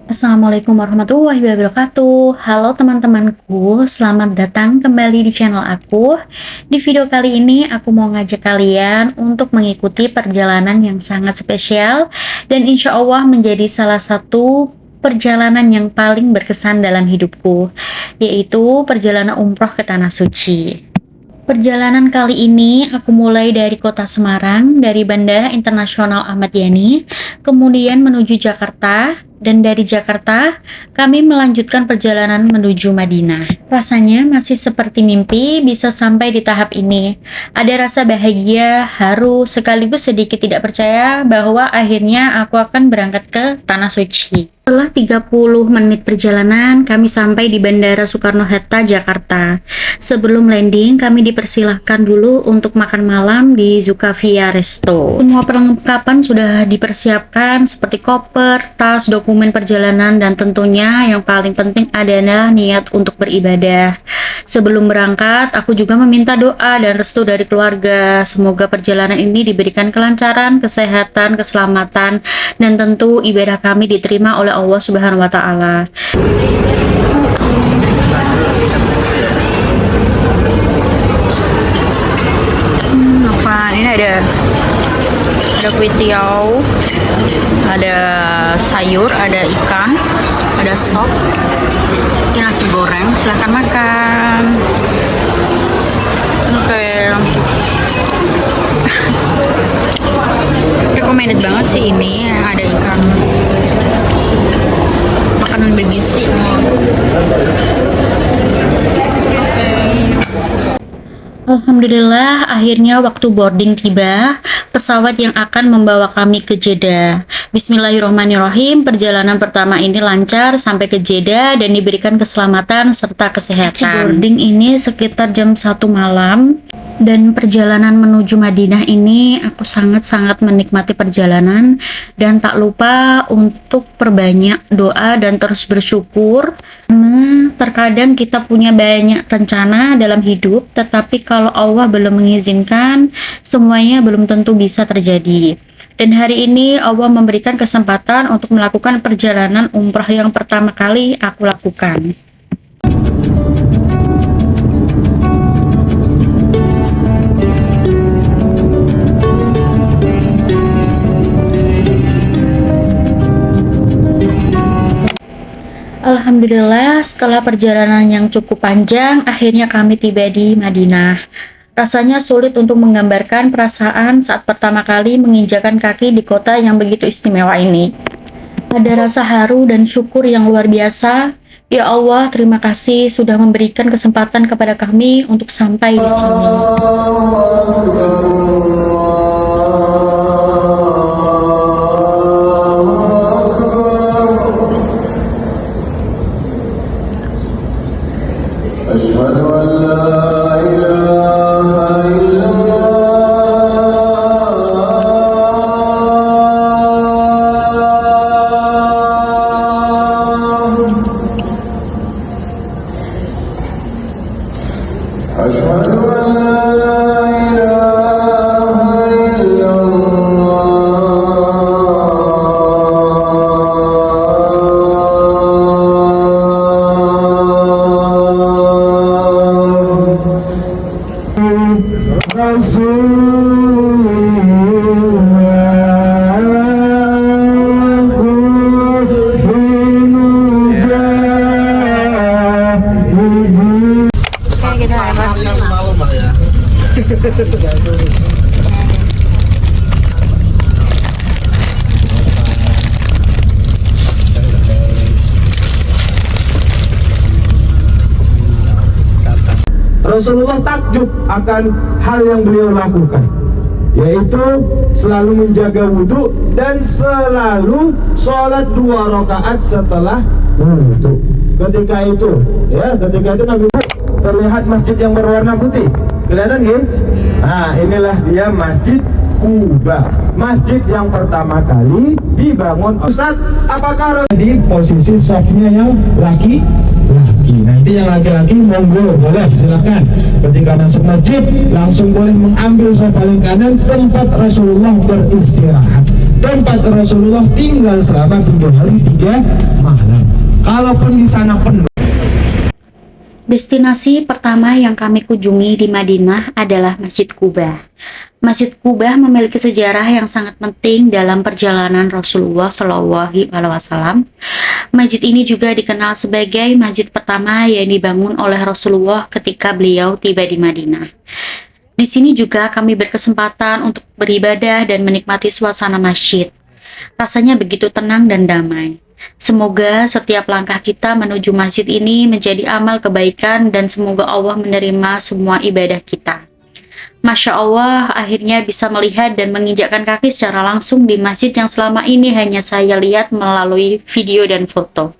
Assalamualaikum warahmatullahi wabarakatuh. Halo teman-temanku, selamat datang kembali di channel aku. Di video kali ini aku mau ngajak kalian untuk mengikuti perjalanan yang sangat spesial dan insya Allah menjadi salah satu perjalanan yang paling berkesan dalam hidupku, yaitu perjalanan umroh ke Tanah Suci. Perjalanan kali ini aku mulai dari kota Semarang, dari Bandara Internasional Ahmad Yani, kemudian menuju Jakarta, dan dari Jakarta kami melanjutkan perjalanan menuju Madinah. Rasanya masih seperti mimpi bisa sampai di tahap ini. Ada rasa bahagia, haru, sekaligus sedikit tidak percaya bahwa akhirnya aku akan berangkat ke Tanah Suci. Setelah 30 menit perjalanan, kami sampai di Bandara Soekarno-Hatta, Jakarta. Sebelum landing, kami dipersilahkan dulu untuk makan malam di Zukavia Resto. Semua perlengkapan sudah dipersiapkan seperti koper, tas, dokumen perjalanan, dan tentunya yang paling penting adalah niat untuk beribadah. Sebelum berangkat, aku juga meminta doa dan restu dari keluarga. Semoga perjalanan ini diberikan kelancaran, kesehatan, keselamatan, dan tentu ibadah kami diterima oleh Allah Subhanahu wa Ta'ala. Apa ini ada kue tiaw, ada sayur, ada ikan, ada sop, ini nasi goreng. Silahkan makan. Oke. Recommended banget sih ini, ada ikan. Makanan bergizi. Alhamdulillah, akhirnya waktu boarding tiba, pesawat yang akan membawa kami ke Jeddah. Bismillahirrahmanirrahim, perjalanan pertama ini lancar sampai ke Jeddah dan diberikan keselamatan serta kesehatan. Boarding ini sekitar jam 1 malam. Dan perjalanan menuju Madinah ini aku sangat-sangat menikmati perjalanan dan tak lupa untuk perbanyak doa dan terus bersyukur. Terkadang kita punya banyak rencana dalam hidup, tetapi kalau Allah belum mengizinkan, semuanya belum tentu bisa terjadi. Dan hari ini Allah memberikan kesempatan untuk melakukan perjalanan umrah yang pertama kali aku lakukan. Alhamdulillah, setelah perjalanan yang cukup panjang, akhirnya kami tiba di Madinah. Rasanya sulit untuk menggambarkan perasaan saat pertama kali menginjakan kaki di kota yang begitu istimewa ini. Ada rasa haru dan syukur yang luar biasa. Ya Allah, terima kasih sudah memberikan kesempatan kepada kami untuk sampai di sini. أشهد أن لا إله إلا الله أشهد أن لا إله إلا Rasulullah takjub akan hal yang beliau lakukan, yaitu selalu menjaga wudhu dan selalu sholat 2 rakaat setelah wudhu. Ketika itu Nabi terlihat masjid yang berwarna putih, kelihatan ya? Nah, inilah dia Masjid Kuba, masjid yang pertama kali dibangun. Ustaz, apakah di posisi safnya yang laki? Nanti yang laki-laki monggo, boleh silakan. Ketika masuk masjid langsung boleh mengambil saf paling kanan tempat Rasulullah beristirahat. tempat Rasulullah tinggal selama 3 hari 3 malam. Kalaupun di sana penuh. Destinasi pertama yang kami kunjungi di Madinah adalah Masjid Quba. Masjid Quba memiliki sejarah yang sangat penting dalam perjalanan Rasulullah Shallallahu Alaihi Wasallam. Masjid ini juga dikenal sebagai masjid pertama yang dibangun oleh Rasulullah ketika beliau tiba di Madinah. Di sini juga kami berkesempatan untuk beribadah dan menikmati suasana masjid. Rasanya begitu tenang dan damai. Semoga setiap langkah kita menuju masjid ini menjadi amal kebaikan dan semoga Allah menerima semua ibadah kita. Masya Allah, akhirnya bisa melihat dan menginjakkan kaki secara langsung di masjid yang selama ini hanya saya lihat melalui video dan foto.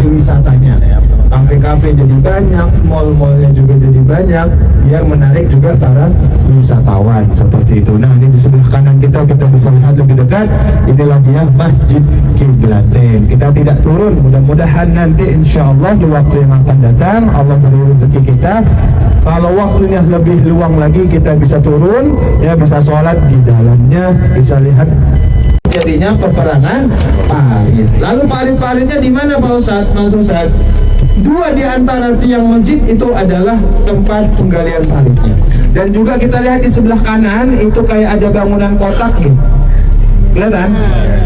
Wisatanya, kafe-kafe jadi banyak, mall-mallnya juga jadi banyak, biar menarik juga para wisatawan seperti itu. Nah, ini di sebelah kanan kita bisa lihat lebih dekat. Inilah dia Masjid Kiblatain. Kita tidak turun, mudah-mudahan nanti insya Allah di waktu yang akan datang Allah beri rezeki kita. Kalau waktunya lebih luang lagi kita bisa turun, ya bisa sholat di dalamnya, bisa lihat jadinya peperangan parit. Lalu parit-paritnya di mana Pak Ustadz? Mas Ustadz, 2 di antara tiang masjid itu adalah tempat penggalian paritnya. Dan juga kita lihat di sebelah kanan itu kayak ada bangunan kotak gitu. Kelihatan?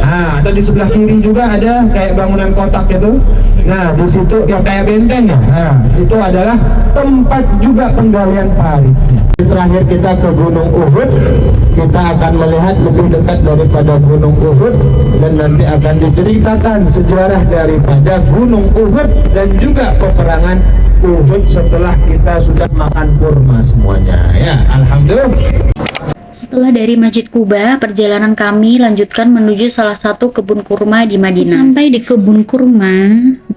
Nah, atau di sebelah kiri juga ada kayak bangunan kotak itu. Nah, di situ yang kayak benteng ya. Nah, itu adalah tempat juga penggalian paritnya. Terakhir kita ke Gunung Uhud. Kita akan melihat lebih dekat daripada Gunung Uhud dan nanti akan diceritakan sejarah daripada Gunung Uhud dan juga peperangan Uhud setelah kita sudah makan kurma semuanya. Ya, alhamdulillah. Setelah dari Masjid Quba, perjalanan kami lanjutkan menuju salah satu kebun kurma di Madinah. Sampai di kebun kurma,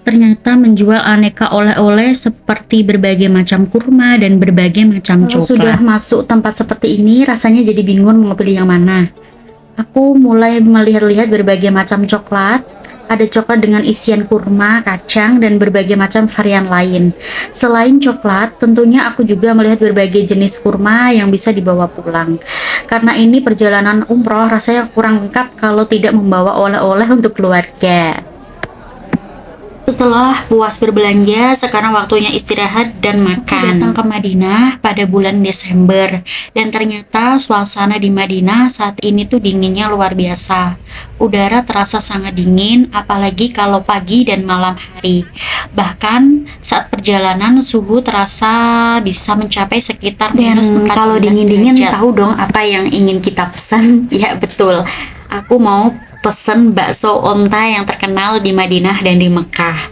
ternyata menjual aneka oleh-oleh seperti berbagai macam kurma dan berbagai macam coklat. Sudah masuk tempat seperti ini, rasanya jadi bingung mau pilih yang mana. Aku mulai melihat-lihat berbagai macam coklat. Ada coklat dengan isian kurma, kacang, dan berbagai macam varian lain. Selain coklat, tentunya aku juga melihat berbagai jenis kurma yang bisa dibawa pulang. Karena ini perjalanan umroh, rasanya kurang lengkap kalau tidak membawa oleh-oleh untuk keluarga. Setelah puas berbelanja, sekarang waktunya istirahat dan makan. Datang ke Madinah pada bulan Desember, dan ternyata suasana di Madinah saat ini tuh dinginnya luar biasa. Udara terasa sangat dingin, apalagi kalau pagi dan malam hari. Bahkan saat perjalanan suhu terasa bisa mencapai sekitar minus 14 kalau dingin-dingin derajat. tahu dong apa yang ingin kita pesan? Ya betul, aku mau pesen bakso onta yang terkenal di Madinah dan di Mekah.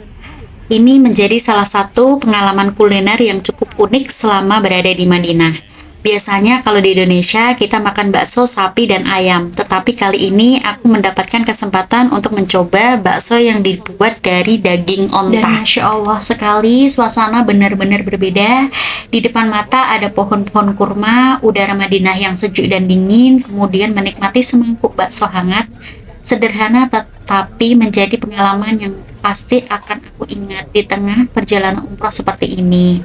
Ini menjadi salah satu pengalaman kuliner yang cukup unik selama berada di Madinah. Biasanya kalau di Indonesia kita makan bakso sapi dan ayam, tetapi kali ini aku mendapatkan kesempatan untuk mencoba bakso yang dibuat dari daging onta. Dan Masya Allah sekali, suasana benar-benar berbeda. Di depan mata ada pohon-pohon kurma, udara Madinah yang sejuk dan dingin, kemudian menikmati semangkuk bakso hangat. Sederhana tetapi menjadi pengalaman yang pasti akan aku ingat di tengah perjalanan umroh seperti ini.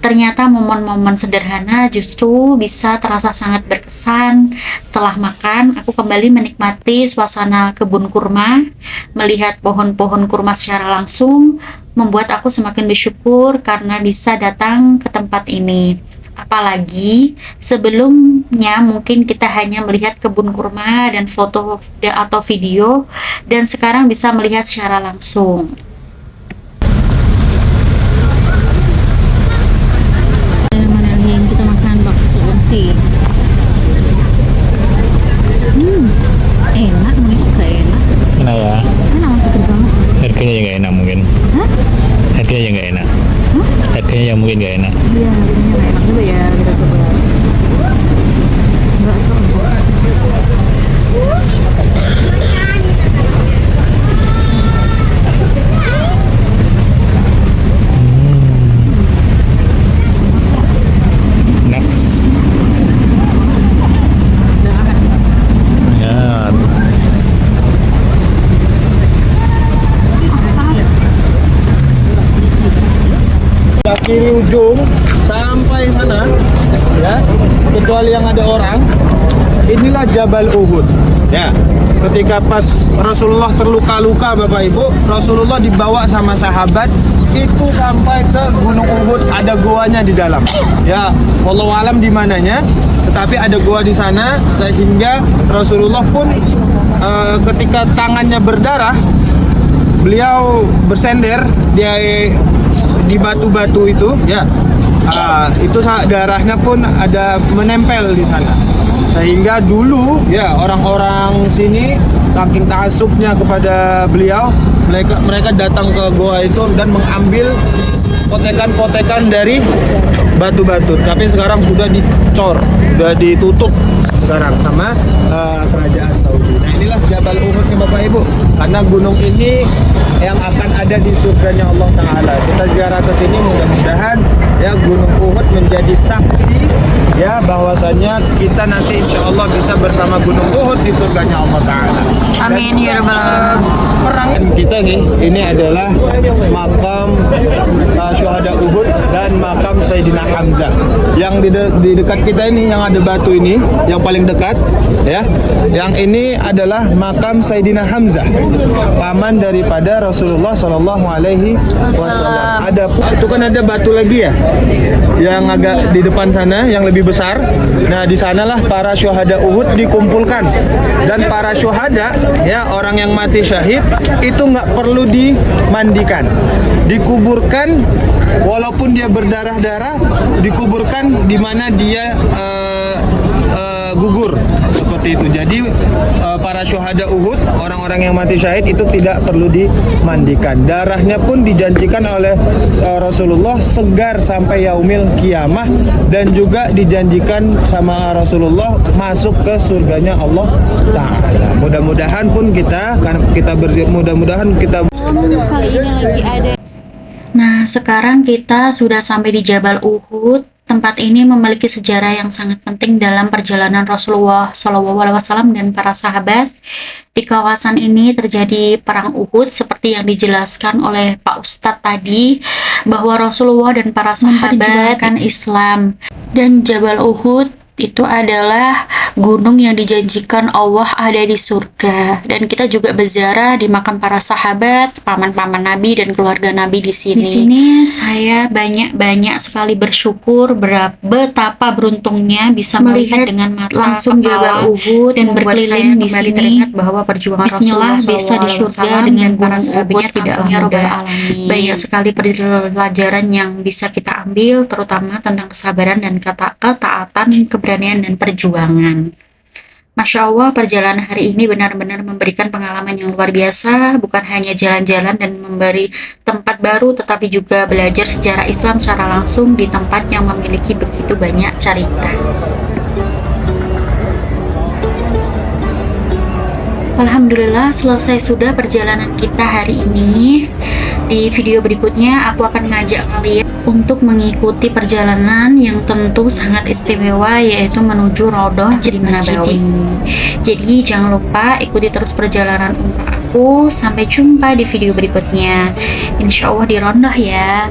Ternyata momen-momen sederhana justru bisa terasa sangat berkesan. Setelah makan, aku kembali menikmati suasana kebun kurma, melihat pohon-pohon kurma secara langsung, membuat aku semakin bersyukur karena bisa datang ke tempat ini. Apalagi sebelumnya mungkin kita hanya melihat kebun kurma dan foto atau video, dan sekarang bisa melihat secara langsung. Mana yang kita makan bakso onta? Enak, mungkin gak enak. Enak ya? Enak, masuk banget. Harganya yang nggak enak mungkin. Hah? Harganya yang nggak enak. Harganya yang mungkin nggak enak. Iya, harganya gak enak. Coba ya, kita coba. Next. Ya. Dari kiri ujung sampai sana, ya, kecuali yang ada orang, inilah Jabal Uhud. Ya, ketika pas Rasulullah terluka-luka, Bapak Ibu, Rasulullah dibawa sama sahabat itu sampai ke Gunung Uhud, ada goanya di dalam. Ya, wallahu alam di mananya, tetapi ada goa di sana sehingga Rasulullah pun ketika tangannya berdarah, beliau bersender di batu-batu itu, ya, itu darahnya pun ada menempel di sana. Sehingga dulu, ya, orang-orang sini saking ta'assubnya kepada beliau, mereka datang ke goa itu dan mengambil potekan-potekan dari batu-batu. Tapi sekarang sudah dicor, sudah ditutup sekarang sama kerajaan Saudi. Nah, inilah Jabal Uhud nih Bapak Ibu, karena gunung ini yang akan ada di surganya Allah Ta'ala. Kita ziarah ke sini, mudah-mudahan ya Gunung Uhud menjadi saksi ya bahwasannya kita nanti insya Allah bisa bersama Gunung Uhud di surganya Allah Ta'ala. Amin ya rabbal alamin. Perang kita nih, ini adalah makam syuhada Uhud dan makam Sayyidina Hamzah. Yang di dekat kita ini, yang ada batu ini, yang paling dekat, ya. Yang ini adalah makam Sayyidina Hamzah, paman daripada Rasulullah Shallallahu Alaihi Wasallam. Ada, itu kan ada batu lagi ya, yang agak di depan sana, yang lebih besar. Nah, di sanalah para syuhada Uhud dikumpulkan, dan para syuhada, ya, orang yang mati syahid itu nggak perlu dimandikan, dikuburkan walaupun dia berdarah-darah, dikuburkan di mana dia gugur seperti itu. Jadi para syuhada Uhud, orang-orang yang mati syahid itu tidak perlu dimandikan. Darahnya pun dijanjikan oleh Rasulullah segar sampai yaumil kiamah, dan juga dijanjikan sama Rasulullah masuk ke surganya Allah Ta'ala. Mudah-mudahan pun mudah-mudahan kita Kali ini lagi ada. Nah, sekarang kita sudah sampai di Jabal Uhud. Tempat ini memiliki sejarah yang sangat penting dalam perjalanan Rasulullah SAW dan para sahabat. Di kawasan ini terjadi perang Uhud seperti yang dijelaskan oleh Pak Ustadz tadi, bahwa Rasulullah dan para sahabat kan Islam. Dan Jabal Uhud itu adalah gunung yang dijanjikan Allah ada di surga. Dan kita juga berziarah di makam para sahabat, paman-paman Nabi dan keluarga Nabi di sini. Di sini saya banyak sekali bersyukur betapa beruntungnya bisa melihat dengan mata langsung Jabal Uhud dan berkeliling di sini, teringat bahwa perjuangan Bismillah bisa di surga dengan para sahabatnya tidaklah mudah. Banyak sekali pelajaran yang bisa kita ambil, terutama tentang kesabaran dan ketaatan, keberanian dan perjuangan. Masya Allah, perjalanan hari ini benar-benar memberikan pengalaman yang luar biasa, bukan hanya jalan-jalan dan memberi tempat baru, tetapi juga belajar sejarah Islam secara langsung di tempat yang memiliki begitu banyak cerita. Alhamdulillah, selesai sudah perjalanan kita hari ini. Di video berikutnya aku akan mengajak kalian untuk mengikuti perjalanan yang tentu sangat istimewa, yaitu menuju Raudhah Nabawi. Jadi jangan lupa ikuti terus perjalanan umrah aku. Sampai jumpa di video berikutnya, insya Allah di Raudhah ya.